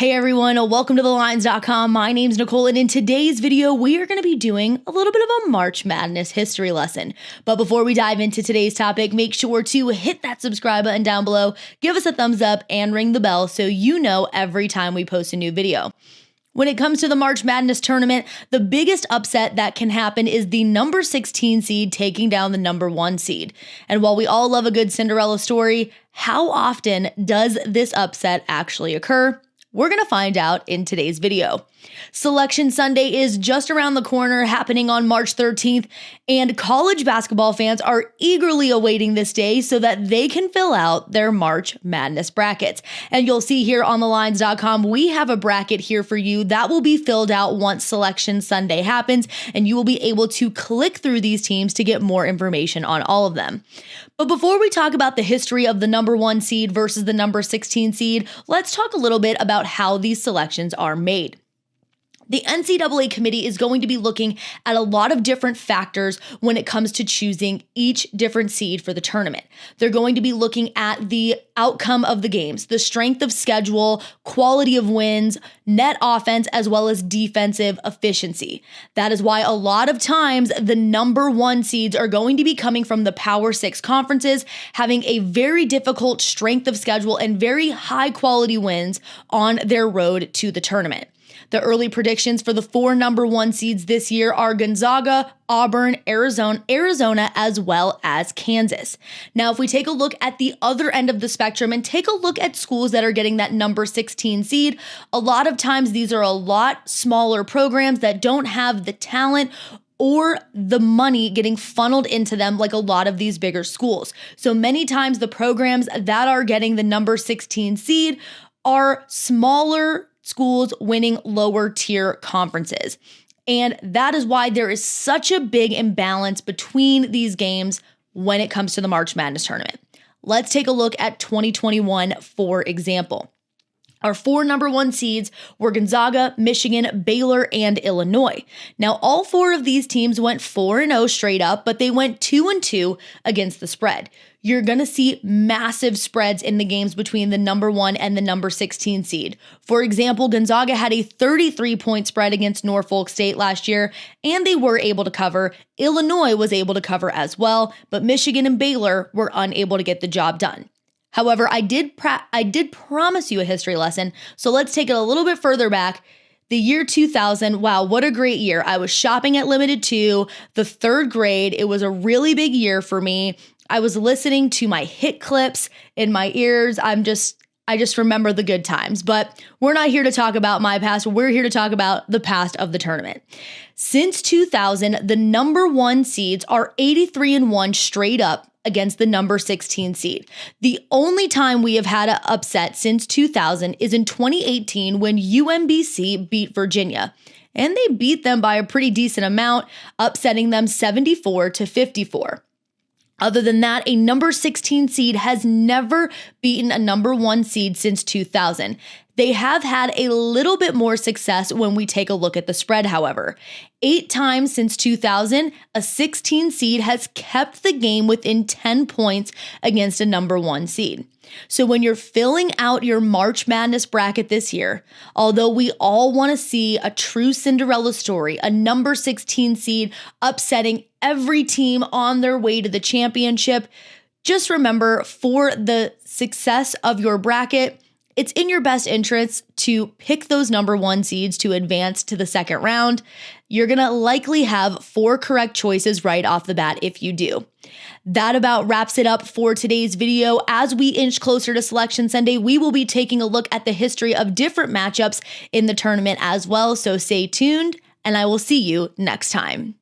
Hey everyone, welcome to thelines.com. My name's Nicole, and in today's video, we are going to be doing a little bit of a March Madness history lesson. But before we dive into today's topic, make sure to hit that subscribe button down below, give us a thumbs up, and ring the bell so you know every time we post a new video. When it comes to the March Madness tournament, the biggest upset that can happen is the number 16 seed taking down the number 1 seed. And while we all love a good Cinderella story, how often does this upset actually occur? We're going to find out in today's video. Selection Sunday is just around the corner, happening on March 13th, and college basketball fans are eagerly awaiting this day so that they can fill out their March Madness brackets. And you'll see here on thelines.com, we have a bracket here for you that will be filled out once Selection Sunday happens, and you will be able to click through these teams to get more information on all of them. But before we talk about the history of the number 1 seed versus the number 16 seed, let's talk a little bit about how these selections are made. The NCAA committee is going to be looking at a lot of different factors when it comes to choosing each different seed for the tournament. They're going to be looking at the outcome of the games, the strength of schedule, quality of wins, net offense, as well as defensive efficiency. That is why a lot of times the number 1 seeds are going to be coming from the Power 6 conferences, having a very difficult strength of schedule and very high quality wins on their road to the tournament. The early predictions for the 4 number 1 seeds this year are Gonzaga, Auburn, Arizona, as well as Kansas. Now, if we take a look at the other end of the spectrum and take a look at schools that are getting that number 16 seed, a lot of times these are a lot smaller programs that don't have the talent or the money getting funneled into them like a lot of these bigger schools. So many times the programs that are getting the number 16 seed are smaller schools winning lower tier conferences. And that is why there is such a big imbalance between these games when it comes to the March Madness tournament. Let's take a look at 2021, for example. Our 4 number 1 seeds were Gonzaga, Michigan, Baylor, and Illinois. Now, all 4 of these teams went 4-0 straight up, but they went 2-2 against the spread. You're going to see massive spreads in the games between the number 1 and the number 16 seed. For example, Gonzaga had a 33-point spread against Norfolk State last year, and they were able to cover. Illinois was able to cover as well, but Michigan and Baylor were unable to get the job done. However, I did promise you a history lesson, so let's take it a little bit further back. The year 2000, wow, what a great year. I was shopping at Limited 2, the 3rd grade. It was a really big year for me. I was listening to my hit clips in my ears. I just remember the good times, but we're not here to talk about my past. We're here to talk about the past of the tournament. Since 2000, the number 1 seeds are 83-1 straight up against the number 16 seed. The only time we have had an upset since 2000 is in 2018 when UMBC beat Virginia. And they beat them by a pretty decent amount, upsetting them 74-54. Other than that, a number 16 seed has never beaten a number 1 seed since 2000. They have had a little bit more success when we take a look at the spread, however. 8 times since 2000, a 16 seed has kept the game within 10 points against a number 1 seed. So when you're filling out your March Madness bracket this year, although we all want to see a true Cinderella story, a number 16 seed upsetting every team on their way to the championship, just remember, for the success of your bracket, it's in your best interest to pick those number 1 seeds to advance to the second round. You're going to likely have 4 correct choices right off the bat if you do. That about wraps it up for today's video. As we inch closer to Selection Sunday, we will be taking a look at the history of different matchups in the tournament as well. So stay tuned, and I will see you next time.